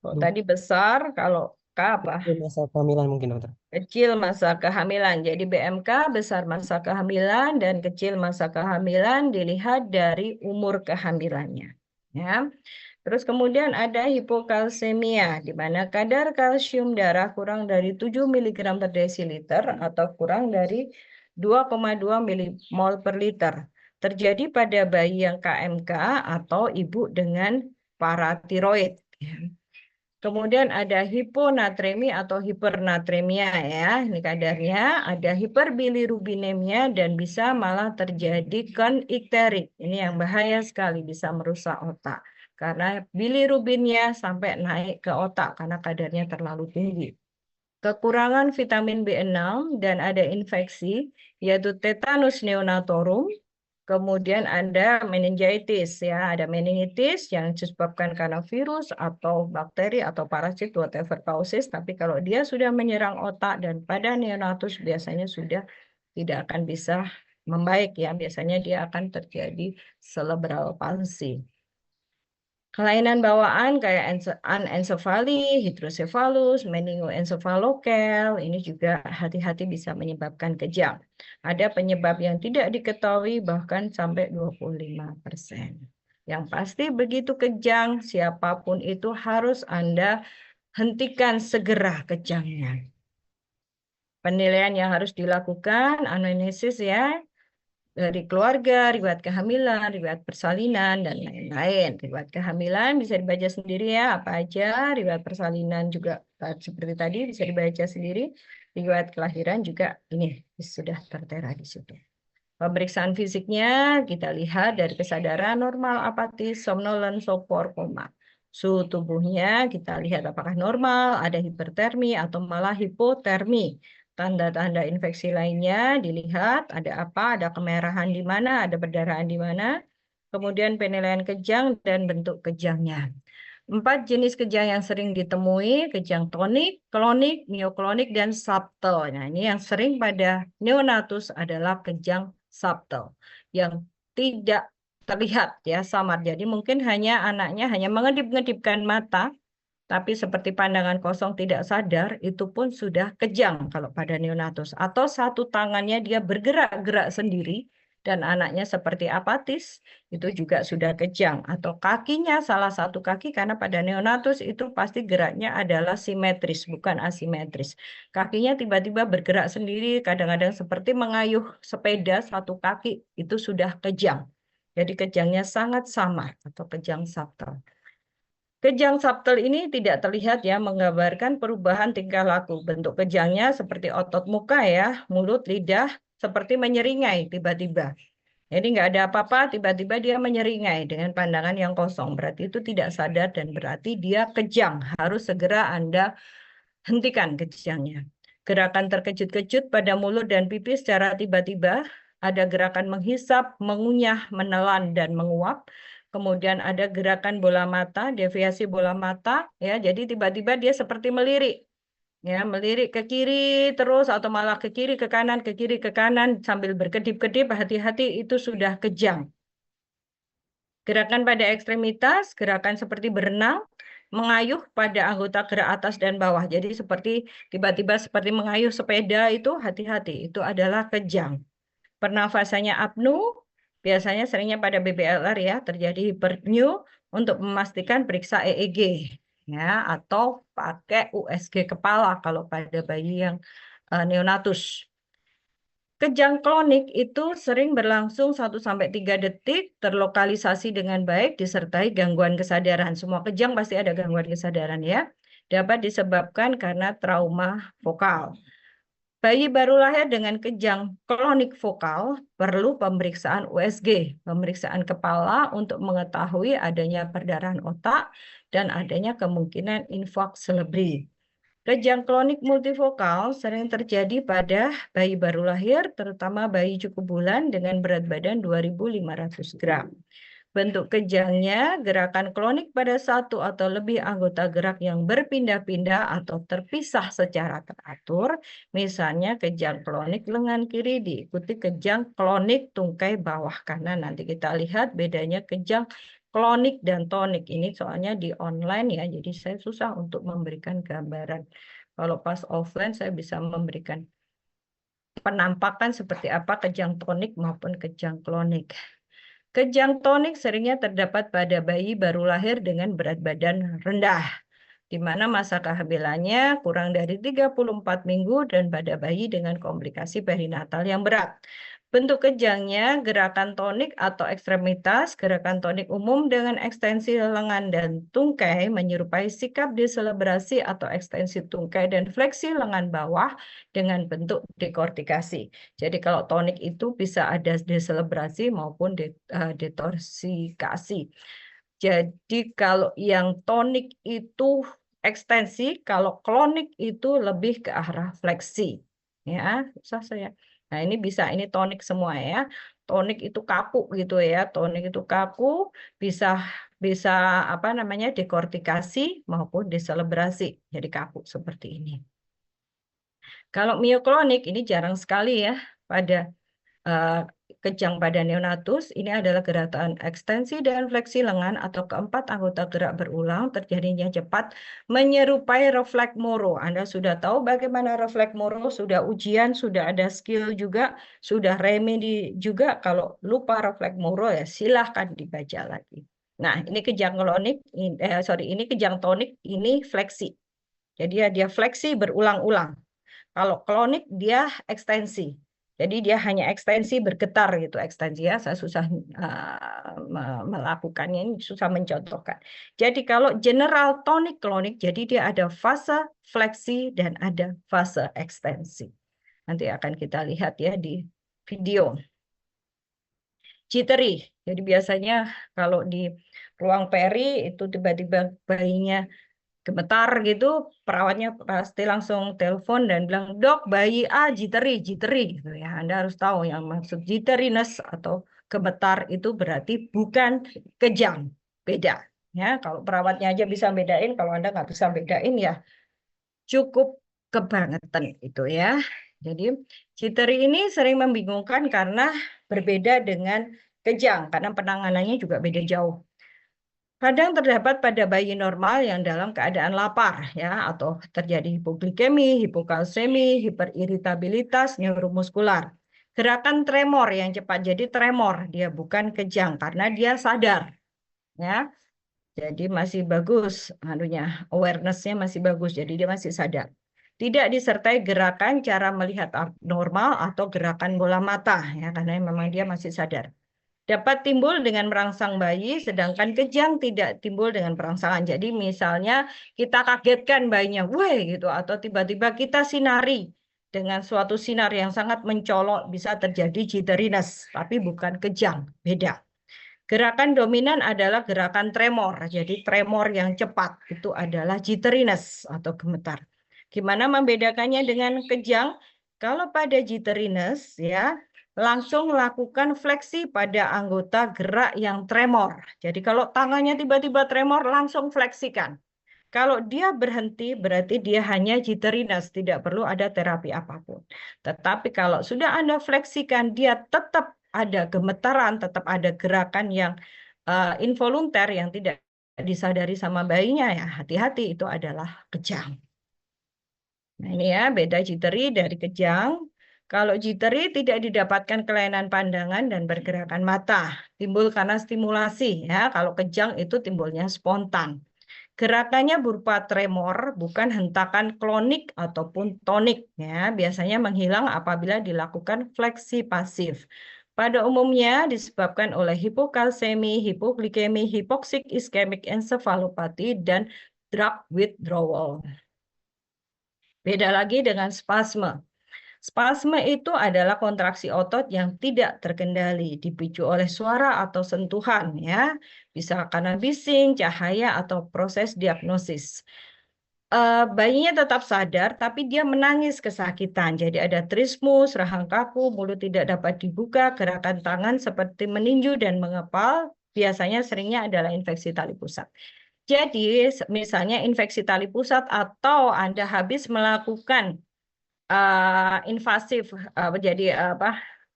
Tadi besar, kalau K apa?
masa kehamilan mungkin, dokter.
Kecil masa kehamilan. Jadi BMK besar masa kehamilan dan kecil masa kehamilan dilihat dari umur kehamilannya. Ya. Terus kemudian ada hipokalsemia, di mana kadar kalsium darah kurang dari 7 mg per desiliter atau kurang dari 2,2 milimol per liter. Terjadi pada bayi yang KMK atau ibu dengan paratiroid. Kemudian ada hiponatremi atau hipernatremia ya. Ini kadarnya ada hiperbilirubinemia dan bisa malah terjadi konikterik. Ini yang bahaya sekali, bisa merusak otak. Karena bilirubinnya sampai naik ke otak karena kadarnya terlalu tinggi. Kekurangan vitamin B6 dan ada infeksi yaitu tetanus neonatorum. Kemudian ada meningitis ya, ada meningitis yang disebabkan karena virus atau bakteri atau parasit whatever causes, tapi kalau dia sudah menyerang otak dan pada neonatus biasanya sudah tidak akan bisa membaik ya, biasanya dia akan terjadi cerebral palsy. Kelainan bawaan kayak anencefali, hidrosefalus, meningoencephalocal, ini juga hati-hati bisa menyebabkan kejang. Ada penyebab yang tidak diketahui bahkan sampai 25%. Yang pasti begitu kejang, siapapun itu harus Anda hentikan segera kejangnya. Penilaian yang harus dilakukan, anamnesis ya, dari keluarga, riwayat kehamilan, riwayat persalinan, dan lain-lain. Riwayat kehamilan bisa dibaca sendiri ya, apa aja. Riwayat persalinan juga seperti tadi bisa dibaca sendiri. Riwayat kelahiran juga ini sudah tertera di situ. Pemeriksaan fisiknya kita lihat dari kesadaran normal, apatis, somnolen, sopor, koma. Suhu tubuhnya kita lihat apakah normal, ada hipertermi atau malah hipotermi. Tanda-tanda infeksi lainnya dilihat ada apa, ada kemerahan di mana, ada perdarahan di mana. Kemudian penilaian kejang dan bentuk kejangnya. 4 jenis kejang yang sering ditemui, kejang tonik, klonik, neoklonik, dan subtle. Nah, ini yang sering pada neonatus adalah kejang subtle yang tidak terlihat ya samar. Jadi mungkin hanya anaknya hanya mengedip-ngedipkan mata, tapi seperti pandangan kosong tidak sadar, itu pun sudah kejang kalau pada neonatus. Atau satu tangannya dia bergerak-gerak sendiri, dan anaknya seperti apatis, itu juga sudah kejang. Atau kakinya, salah satu kaki, karena pada neonatus itu pasti geraknya adalah simetris, bukan asimetris. Kakinya tiba-tiba bergerak sendiri, kadang-kadang seperti mengayuh sepeda satu kaki, itu sudah kejang. Jadi kejangnya sangat samar atau kejang subtle. Kejang subtle ini tidak terlihat ya, menggambarkan perubahan tingkah laku. Bentuk kejangnya seperti otot muka ya, mulut, lidah, seperti menyeringai tiba-tiba. Jadi nggak ada apa-apa, tiba-tiba dia menyeringai dengan pandangan yang kosong. Berarti itu tidak sadar dan berarti dia kejang. Harus segera Anda hentikan kejangnya. Gerakan terkejut-kejut pada mulut dan pipi secara tiba-tiba. Ada gerakan menghisap, mengunyah, menelan, dan menguap. Kemudian ada gerakan bola mata, deviasi bola mata, ya. Jadi tiba-tiba dia seperti melirik, ya, melirik ke kiri terus atau malah ke kiri ke kiri ke kanan sambil berkedip-kedip. Hati-hati, itu sudah kejang. Gerakan pada ekstremitas, gerakan seperti berenang, mengayuh pada anggota gerak atas dan bawah. Jadi seperti tiba-tiba seperti mengayuh sepeda, itu hati-hati, itu adalah kejang. Pernafasannya apnu, biasanya seringnya pada BBLR ya, terjadi hiperpneu. Untuk memastikan periksa EEG ya, atau pakai USG kepala kalau pada bayi yang neonatus. Kejang klonik itu sering berlangsung 1-3 detik, terlokalisasi dengan baik, disertai gangguan kesadaran. Semua kejang pasti ada gangguan kesadaran ya. Dapat disebabkan karena trauma vokal. Bayi baru lahir dengan kejang klonik vokal perlu pemeriksaan USG, pemeriksaan kepala untuk mengetahui adanya perdarahan otak dan adanya kemungkinan infark cerebri. Kejang klonik multivokal sering terjadi pada bayi baru lahir, terutama bayi cukup bulan dengan berat badan 2.500 gram. Bentuk kejangnya, gerakan klonik pada satu atau lebih anggota gerak yang berpindah-pindah atau terpisah secara teratur. Misalnya kejang klonik lengan kiri diikuti kejang klonik tungkai bawah kanan. Nanti kita lihat bedanya kejang klonik dan tonik. Ini soalnya di online ya, jadi saya susah untuk memberikan gambaran. Kalau pas offline saya bisa memberikan penampakan seperti apa kejang tonik maupun kejang klonik. Kejang tonik seringnya terdapat pada bayi baru lahir dengan berat badan rendah, di mana masa kehamilannya kurang dari 34 minggu dan pada bayi dengan komplikasi perinatal yang berat. Bentuk kejangnya, gerakan tonik atau ekstremitas, gerakan tonik umum dengan ekstensi lengan dan tungkai menyerupai sikap deselebrasi atau ekstensi tungkai dan fleksi lengan bawah dengan bentuk dekortikasi. Jadi kalau tonik itu bisa ada deselebrasi maupun detorsikasi. Jadi kalau yang tonik itu ekstensi, kalau klonik itu lebih ke arah fleksi. Ya, susah saya. Nah, ini bisa, ini tonik semua ya. Tonik itu kaku gitu ya. Tonik itu kaku, bisa bisa apa namanya dekortikasi maupun deselebrasi. Jadi kaku seperti ini. Kalau mioklonik ini jarang sekali ya pada eh, kejang pada neonatus. Ini adalah gerakan ekstensi dan fleksi lengan atau keempat anggota gerak berulang terjadinya cepat menyerupai refleks Moro. Anda sudah tahu bagaimana refleks Moro, sudah ujian, sudah ada skill juga, sudah remedi juga. Kalau lupa refleks Moro ya silahkan dibaca lagi. Nah, ini kejang klonik, ini kejang tonik, ini fleksi. Jadi dia fleksi berulang-ulang. Kalau klonik dia ekstensi. Jadi dia hanya ekstensi bergetar gitu, ekstensi ya. Saya susah melakukannya, ini susah mencontohkan. Jadi kalau general tonik klonik, jadi dia ada fase fleksi dan ada fase ekstensi. Nanti akan kita lihat ya di video. Jittery. Jadi biasanya kalau di ruang peri itu tiba-tiba bayinya gemetar gitu, perawatnya pasti langsung telepon dan bilang, "Dok, bayi A jittery, jittery," gitu ya. Anda harus tahu yang maksud jitteriness atau gemetar itu berarti bukan kejang, beda. Ya, kalau perawatnya aja bisa bedain, kalau Anda nggak bisa bedain ya cukup kebangetan itu ya. Jadi jittery ini sering membingungkan karena berbeda dengan kejang, karena penanganannya juga beda jauh. Kadang terdapat pada bayi normal yang dalam keadaan lapar ya atau terjadi hipoglikemi, hipokalsemi, hiperiritabilitas neuromuskular. Gerakan tremor yang cepat jadi tremor, dia bukan kejang karena dia sadar ya. Jadi masih bagus anunya, awareness-nya masih bagus, jadi dia masih sadar. Tidak disertai gerakan cara melihat abnormal atau gerakan bola mata ya karena memang dia masih sadar. Dapat timbul dengan merangsang bayi, sedangkan kejang tidak timbul dengan perangsangan. Jadi misalnya kita kagetkan bayinya, wah gitu, atau tiba-tiba kita sinari dengan suatu sinar yang sangat mencolok, bisa terjadi jitteriness, tapi bukan kejang, beda. Gerakan dominan adalah gerakan tremor, jadi tremor yang cepat itu adalah jitteriness atau gemetar. Gimana membedakannya dengan kejang? Kalau pada jitteriness ya, langsung lakukan fleksi pada anggota gerak yang tremor. Jadi kalau tangannya tiba-tiba tremor, langsung fleksikan. Kalau dia berhenti, berarti dia hanya jitteriness, tidak perlu ada terapi apapun. Tetapi kalau sudah Anda fleksikan, dia tetap ada gemetaran, tetap ada gerakan yang involunter yang tidak disadari sama bayinya ya, hati-hati itu adalah kejang. Nah, ini ya beda jittery dari kejang. Kalau jittery tidak didapatkan kelainan pandangan dan pergerakan mata, timbul karena stimulasi ya. Kalau kejang itu timbulnya spontan. Gerakannya berupa tremor, bukan hentakan klonik ataupun tonik ya. Biasanya menghilang apabila dilakukan fleksi pasif. Pada umumnya disebabkan oleh hipokalsemi, hipoglikemi, hypoxic ischemic encephalopathy dan drug withdrawal. Beda lagi dengan spasme. Spasme itu adalah kontraksi otot yang tidak terkendali, dipicu oleh suara atau sentuhan, ya, bisa karena bising, cahaya, atau proses diagnosis. Bayinya tetap sadar, tapi dia menangis kesakitan. Jadi ada trismus, rahang kaku, mulut tidak dapat dibuka, gerakan tangan seperti meninju dan mengepal. Biasanya seringnya adalah infeksi tali pusat. Jadi misalnya infeksi tali pusat atau Anda habis melakukan invasif, jadi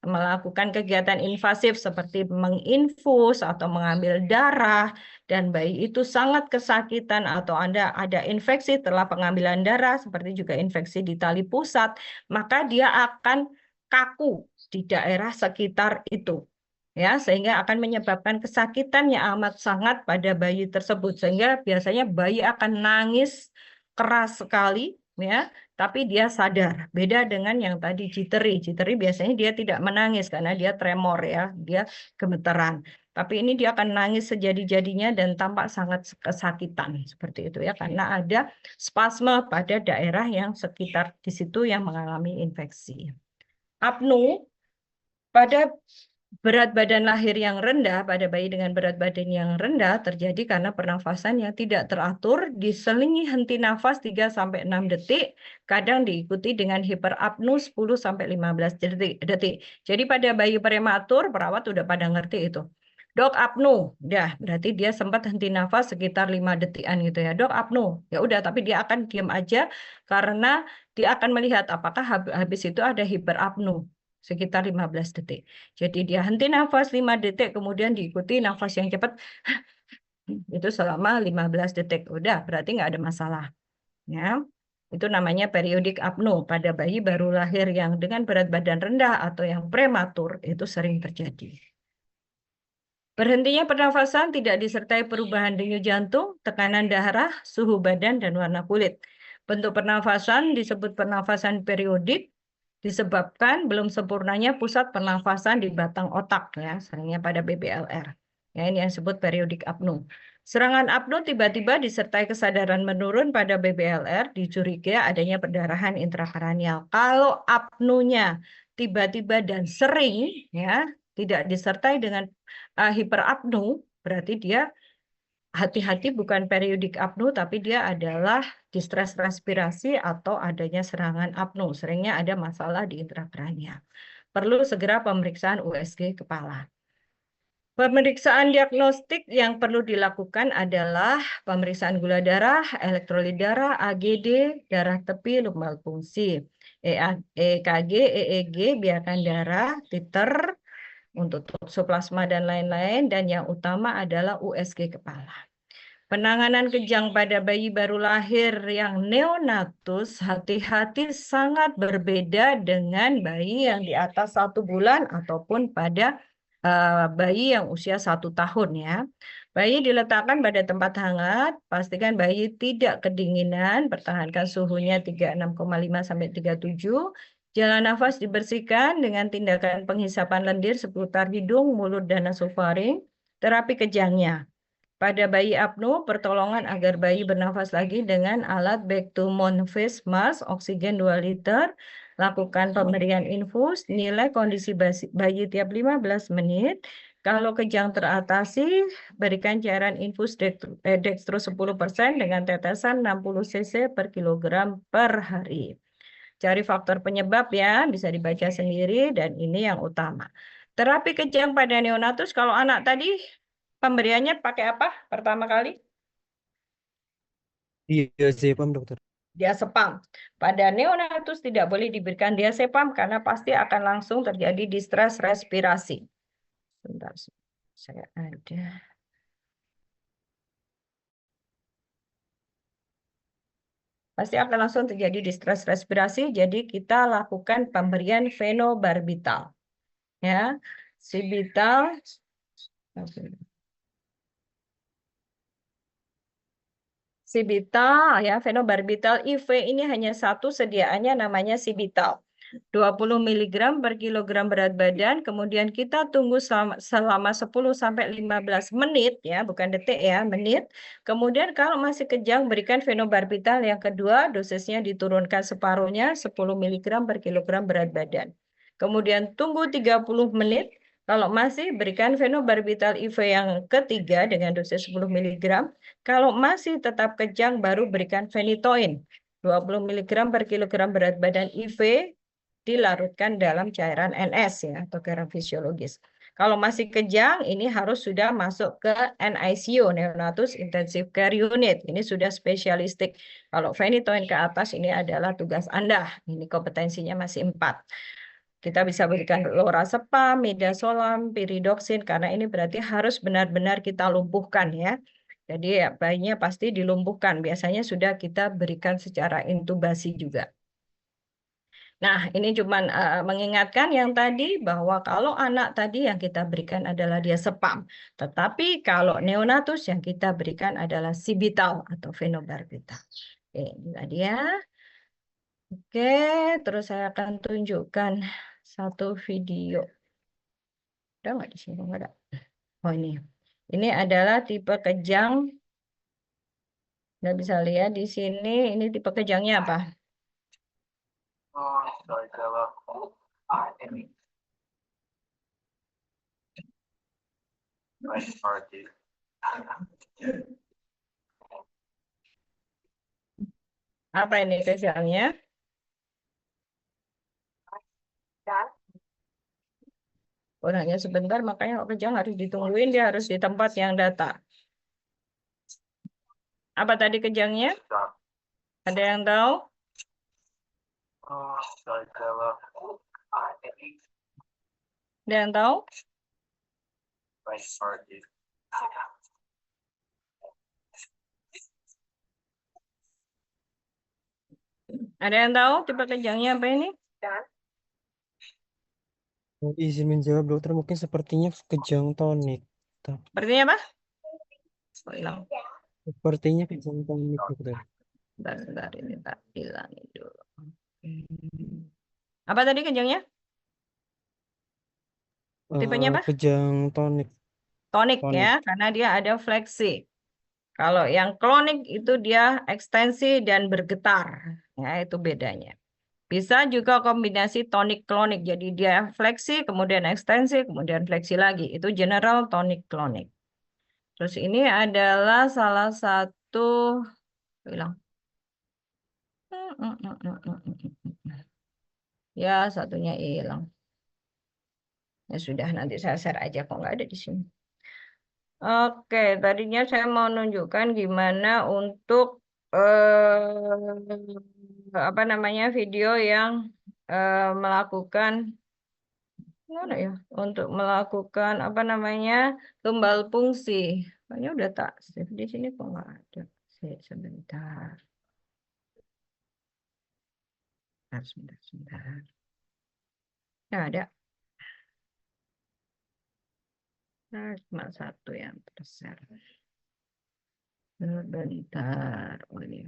melakukan kegiatan invasif seperti menginfus atau mengambil darah dan bayi itu sangat kesakitan atau Anda ada infeksi setelah pengambilan darah seperti juga infeksi di tali pusat, maka dia akan kaku di daerah sekitar itu. Ya, sehingga akan menyebabkan kesakitan yang amat sangat pada bayi tersebut sehingga biasanya bayi akan nangis keras sekali ya, tapi dia sadar. Beda dengan yang tadi jittery. Jittery biasanya dia tidak menangis karena dia tremor ya, dia gemetaran. Tapi ini dia akan nangis sejadi-jadinya dan tampak sangat kesakitan seperti itu ya karena ada spasme pada daerah yang sekitar di situ yang mengalami infeksi. Apnu pada Berat badan lahir yang rendah pada bayi dengan berat badan yang rendah terjadi karena pernafasan yang tidak teratur, diselingi henti nafas 3-6 detik, kadang diikuti dengan hiperapnu 10-15 detik. Jadi pada bayi prematur, perawat udah pada ngerti itu. Dok apnu, dah berarti dia sempat henti nafas sekitar 5 detikan gitu ya. Dok apnu, ya udah tapi dia akan diam aja karena dia akan melihat apakah habis itu ada hiperapnu sekitar 15 detik. Jadi dia henti nafas 5 detik, kemudian diikuti nafas yang cepat itu selama 15 detik. Udah, berarti nggak ada masalah. Ya. Itu namanya periodik apnu pada bayi baru lahir yang dengan berat badan rendah atau yang prematur, itu sering terjadi. Berhentinya pernafasan tidak disertai perubahan denyut jantung, tekanan darah, suhu badan, dan warna kulit. Bentuk pernafasan disebut pernafasan periodik, disebabkan belum sempurnanya pusat pernafasan di batang otak, ya, seringnya pada BBLR. Ya, ini yang disebut periodik apnu. Serangan apnu tiba-tiba disertai kesadaran menurun pada BBLR, dicurigai adanya perdarahan intrakranial. Kalau apnunya tiba-tiba dan sering, ya, tidak disertai dengan hiperapnu, berarti dia hati-hati bukan periodik apnu, tapi dia adalah distres respirasi atau adanya serangan apnu. Seringnya ada masalah di intrakranial. Perlu segera pemeriksaan USG kepala. Pemeriksaan diagnostik yang perlu dilakukan adalah pemeriksaan gula darah, elektrolit darah, AGD, darah tepi, lumbal fungsi, EKG, EEG, biarkan darah, titer, untuk toksoplasma dan lain-lain, dan yang utama adalah USG kepala. Penanganan kejang pada bayi baru lahir yang neonatus, hati-hati sangat berbeda dengan bayi yang di atas 1 bulan ataupun pada bayi yang usia 1 tahun ya. Bayi diletakkan pada tempat hangat, pastikan bayi tidak kedinginan, pertahankan suhunya 36,5 sampai 37. Jalan nafas dibersihkan dengan tindakan penghisapan lendir seputar hidung, mulut, dan nasofaring. Terapi kejangnya. Pada bayi apnu, pertolongan agar bayi bernafas lagi dengan alat back to mouth face mask, oksigen 2 liter. Lakukan pemberian infus, nilai kondisi bayi tiap 15 menit. Kalau kejang teratasi, berikan cairan infus dextro 10% dengan tetesan 60 cc per kilogram per hari. Cari faktor penyebab ya, bisa dibaca sendiri dan ini yang utama. Terapi kejang pada neonatus, kalau anak tadi pemberiannya pakai apa pertama kali?
Diazepam, dokter.
Diazepam. Pada neonatus tidak boleh diberikan diazepam karena pasti akan langsung terjadi distres respirasi. Bentar, saya ada. Pasti akan langsung terjadi distres respirasi, jadi kita lakukan pemberian fenobarbital. Ya, Civital. Civital ya, fenobarbital IV ini hanya satu sediaannya namanya Civital. 20 mg per kilogram berat badan, kemudian kita tunggu selama 10 sampai 15 menit ya, bukan detik ya, menit. Kemudian kalau masih kejang berikan fenobarbital yang kedua, dosisnya diturunkan separuhnya 10 mg per kilogram berat badan. Kemudian tunggu 30 menit. Kalau masih berikan fenobarbital IV yang ketiga dengan dosis 10 mg. Kalau masih tetap kejang baru berikan phenytoin 20 mg per kilogram berat badan IV dilarutkan dalam cairan NS ya atau cairan fisiologis. Kalau masih kejang ini harus sudah masuk ke NICU, Neonatus Intensive Care Unit. Ini sudah spesialistik. Kalau phenytoin ke atas ini adalah tugas Anda. Ini kompetensinya masih 4. Kita bisa berikan lorazepam, midazolam, pyridoxine karena ini berarti harus benar-benar kita lumpuhkan ya. Jadi ya, bayinya pasti dilumpuhkan. Biasanya sudah kita berikan secara intubasi juga. Nah, ini cuma mengingatkan yang tadi bahwa kalau anak tadi yang kita berikan adalah diazepam. Tetapi kalau neonatus yang kita berikan adalah Civital atau fenobarbital. Oke, ini tadi ya. Oke, terus saya akan tunjukkan satu video. Ada nggak di sini? Nggak ada. Oh ini. Ini adalah tipe kejang. Nggak bisa lihat di sini. Ini tipe kejangnya apa? Apa ini kejangnya? Orangnya sebentar, makanya kalau kejang harus ditungguin, dia harus di tempat yang datar. Apa tadi kejangnya? Ada yang tahu? Ada yang tahu? Ada yang tahu tipe kejangnya apa ini?
Izin menjawab dokter, mungkin sepertinya kejang tonik.
Sepertinya apa? Oh, hilang.
Sepertinya kejang tonik dokter.
Bentar, ini tak hilangin dulu. Apa tadi kejangnya? Tipenya apa?
Kejang tonik.
Tonik
Tonik.
ya, karena dia ada fleksi. Kalau yang klonik itu dia ekstensi dan bergetar. Ya, itu bedanya. Bisa juga kombinasi tonik klonik. Jadi dia fleksi, kemudian ekstensi, kemudian fleksi lagi. Itu general tonik klonik. Terus ini adalah salah satu hilang. Ya, satunya hilang. Ya sudah, nanti saya share aja kok nggak ada di sini. Oke, tadinya saya mau nunjukkan gimana untuk apa namanya video yang melakukan mana ya untuk melakukan apa namanya tumbal fungsi. Kayaknya udah tak save di sini kok nggak ada. Sebentar. Sebentar. Ya ada. Nah, cuma satu yang tershare. Sebentar. Oh, ini.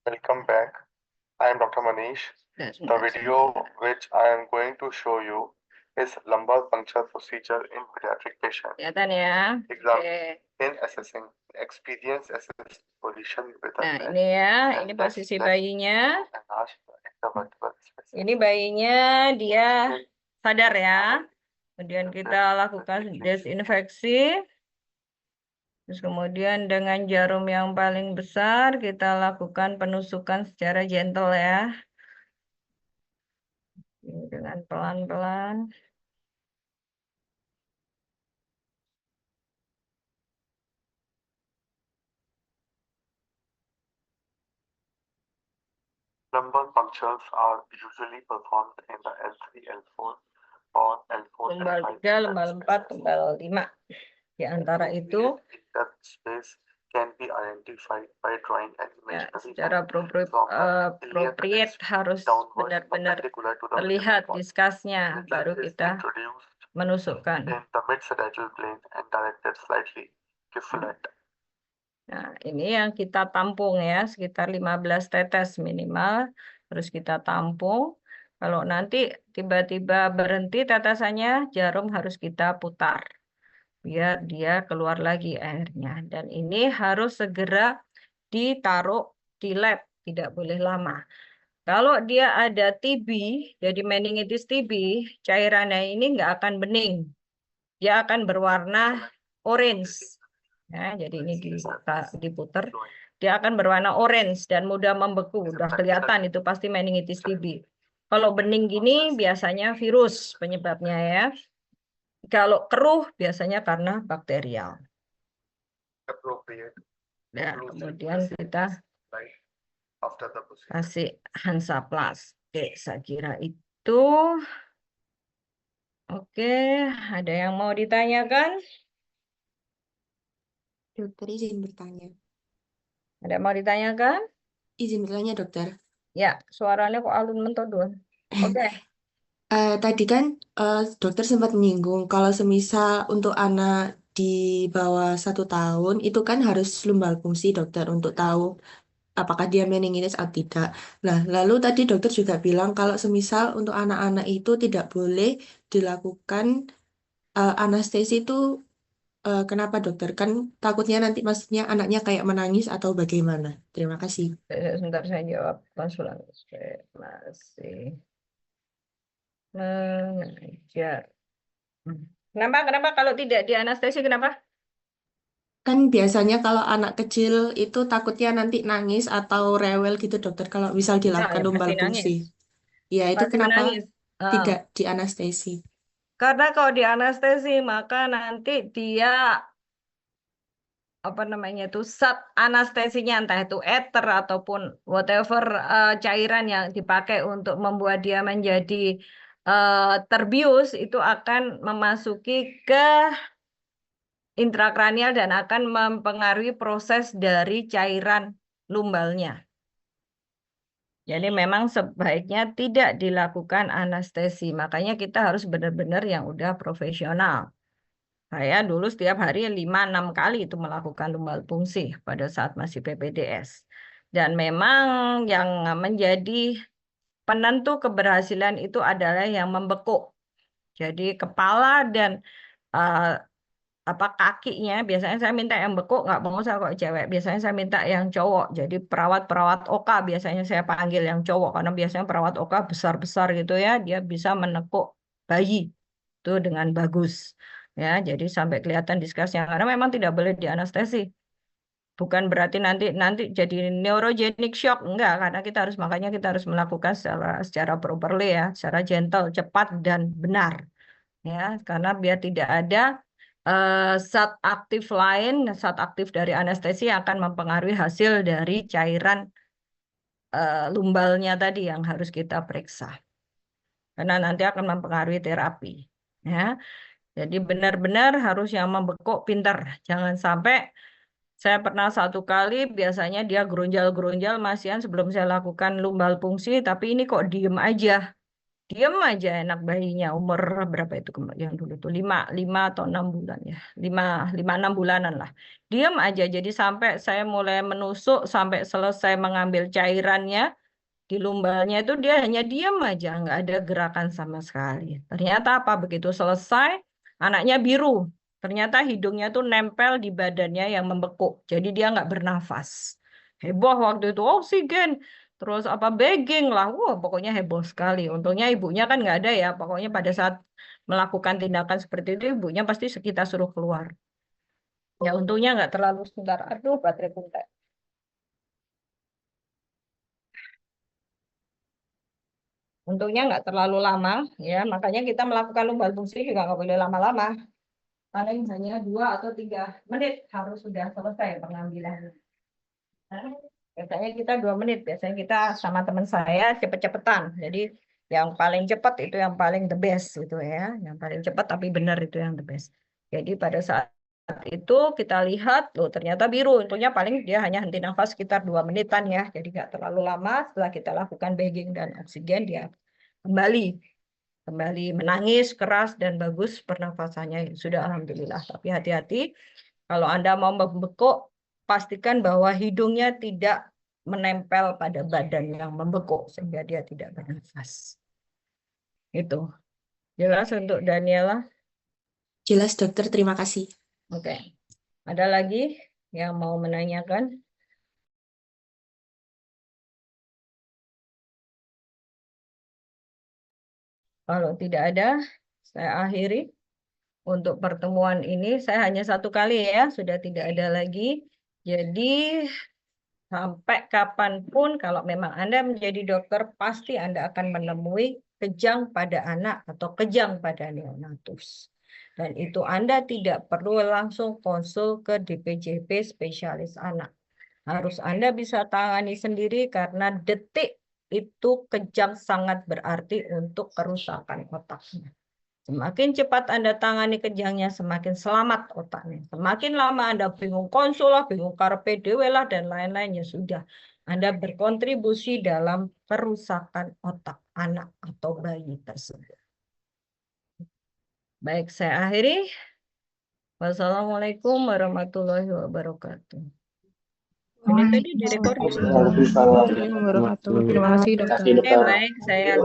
Welcome back. I am Dr. Manish. The video which I am going to show you is lumbar puncture procedure in pediatric patient.
Kelihatan ya.
Exam
Oke.
in assessing experience assess position with a
Nah,
neck
ini ya,
and
ini
neck
posisi
flex
bayinya.
and arch intervertebral space.
Ini bayinya dia sadar ya. Kemudian kita lakukan desinfeksi. Terus kemudian dengan jarum yang paling besar kita lakukan penusukan secara gentle ya. Ini dengan pelan-pelan.
Lumbar punctures are usually performed in the L3, L4 or L4
Tumbal
L5
3, tumbal 4, tumbal 5. Di antara itu
that space can be identified by drawing an
ya,
imaginary
secara
line from the iliac
appropriate
crest
harus
downward
benar-benar
perpendicular to the
terlihat
midline.
diskasnya,
This
baru
is
kita
introduced
menusukkan.
in the mid-sagittal plane and directed slightly to flat.
Nah, ini yang kita tampung ya, sekitar 15 tetes minimal. Terus kita tampung. Kalau nanti tiba-tiba berhenti tetesannya, jarum harus kita putar. Biar dia keluar lagi airnya. Dan ini harus segera ditaruh di lab, tidak boleh lama. Kalau dia ada TB, jadi meningitis TB, cairannya ini nggak akan bening. Dia akan berwarna orange. Ya, jadi ini diputer, dia akan berwarna orange dan mudah membeku. Udah kelihatan itu pasti meningitis TB. Kalau bening gini biasanya virus penyebabnya ya. Kalau keruh biasanya karena bakterial. Nah, kemudian kita kasih Hansaplast. Oke, saya kira itu. Oke, ada yang mau ditanyakan?
Dokter izin bertanya.
Ada yang mau ditanyakan?
Izin bertanya dokter.
Ya, suaranya kok alun mentodon. Oke.
Tadi kan dokter sempat menyinggung kalau semisal untuk anak di bawah 1 tahun itu kan harus lumbar fungsi dokter untuk tahu apakah dia meningitis atau tidak. Nah, lalu tadi dokter juga bilang kalau semisal untuk anak-anak itu tidak boleh dilakukan anestesi itu kenapa dokter? Kan takutnya nanti maksudnya anaknya kayak menangis atau bagaimana? Terima kasih.
Sebentar saya jawab konsulan. Masih mengajar. Kenapa kalau tidak di anestesi kenapa?
Kan biasanya kalau anak kecil itu takutnya nanti nangis atau rewel gitu dokter kalau misal
Nah,
dilakukan
ya
lumbal
pasti
fungsi.
nangis.
Ya itu
Pasti
kenapa
menangis.
tidak di anestesi?
Karena kalau di anestesi maka nanti dia apa namanya itu zat anestesinya entah itu ether ataupun whatever cairan yang dipakai untuk membuat dia menjadi terbius itu akan memasuki ke intrakranial dan akan mempengaruhi proses dari cairan lumbalnya. Jadi memang sebaiknya tidak dilakukan anestesi. Makanya kita harus benar-benar yang udah profesional. Saya dulu setiap hari 5-6 kali itu melakukan lumbal fungsi pada saat masih PPDS. Dan memang yang menjadi penentu keberhasilan itu adalah yang membekuk. Jadi kepala dan kakinya biasanya saya minta yang bekuk, nggak mau saya kok cewek. Biasanya saya minta yang cowok. Jadi perawat-perawat OK biasanya saya panggil yang cowok karena biasanya perawat OK besar-besar gitu ya, dia bisa menekuk bayi itu dengan bagus. Ya, jadi sampai kelihatan diskasnya karena memang tidak boleh dianestesi. Bukan berarti nanti jadi neurogenic shock, enggak, karena makanya kita harus melakukan secara properly ya, secara gentle, cepat dan benar. Ya, karena biar tidak ada zat aktif lain, zat aktif dari anestesi yang akan mempengaruhi hasil dari cairan lumbalnya tadi yang harus kita periksa. Karena nanti akan mempengaruhi terapi. Ya. Jadi benar-benar harus yang membekuk pinter. Jangan sampai saya pernah satu kali biasanya dia geronjal-geronjal masihan sebelum saya lakukan lumbal fungsi, tapi ini kok diem aja. Diem aja enak bayinya umur berapa itu yang dulu tuh 5 atau 6 bulan ya 5-6 bulanan lah, diem aja. Jadi sampai saya mulai menusuk sampai selesai mengambil cairannya di lumbalnya itu dia hanya diem aja, nggak ada gerakan sama sekali. Ternyata apa, begitu selesai anaknya biru, ternyata hidungnya tuh nempel di badannya yang membekuk, jadi dia nggak bernafas. Heboh waktu itu, oksigen terus apa begging lah, wah pokoknya heboh sekali. Untungnya ibunya kan nggak ada ya, pokoknya pada saat melakukan tindakan seperti itu ibunya pasti kita suruh keluar. Ya untungnya nggak terlalu sebentar. Aduh baterai kuntek. Untungnya nggak terlalu lama ya, makanya kita melakukan lumbal fungsi juga nggak boleh lama-lama. Paling hanya 2 atau 3 menit harus sudah selesai pengambilan. Biasanya kita 2 menit, biasanya kita sama teman saya cepet-cepetan. Jadi yang paling cepat itu yang paling the best gitu ya. Yang paling cepat tapi benar itu yang the best. Jadi pada saat itu kita lihat, loh ternyata biru. Untungnya paling dia hanya henti nafas sekitar 2 menitan ya. Jadi nggak terlalu lama. Setelah kita lakukan bagging dan oksigen, dia kembali menangis keras dan bagus pernafasannya. Sudah alhamdulillah. Tapi hati-hati kalau Anda mau membekuk, pastikan bahwa hidungnya tidak menempel pada badan yang membekuk sehingga dia tidak bernafas. Itu. Jelas untuk Daniela?
Jelas dokter, terima kasih.
Oke. Ada lagi yang mau menanyakan? Kalau tidak ada, saya akhiri untuk pertemuan ini. Saya hanya 1 kali ya, sudah tidak ada lagi. Jadi sampai kapanpun kalau memang Anda menjadi dokter, pasti Anda akan menemui kejang pada anak atau kejang pada neonatus. Dan itu Anda tidak perlu langsung konsul ke DPJP spesialis anak. Harus Anda bisa tangani sendiri karena detik itu kejang sangat berarti untuk kerusakan otaknya. Semakin cepat Anda tangani kejangnya, semakin selamat otaknya. Semakin lama Anda bingung konsul lah, bingung karpe dewe lah, dan lain-lainnya sudah. Anda berkontribusi dalam kerusakan otak anak atau bayi tersebut. Baik, saya akhiri. Wassalamualaikum warahmatullahi wabarakatuh. Ini tadi direkod.
Waalaikumsalam warahmatullahi wabarakatuh. Terima kasih dokter.
Baik, saya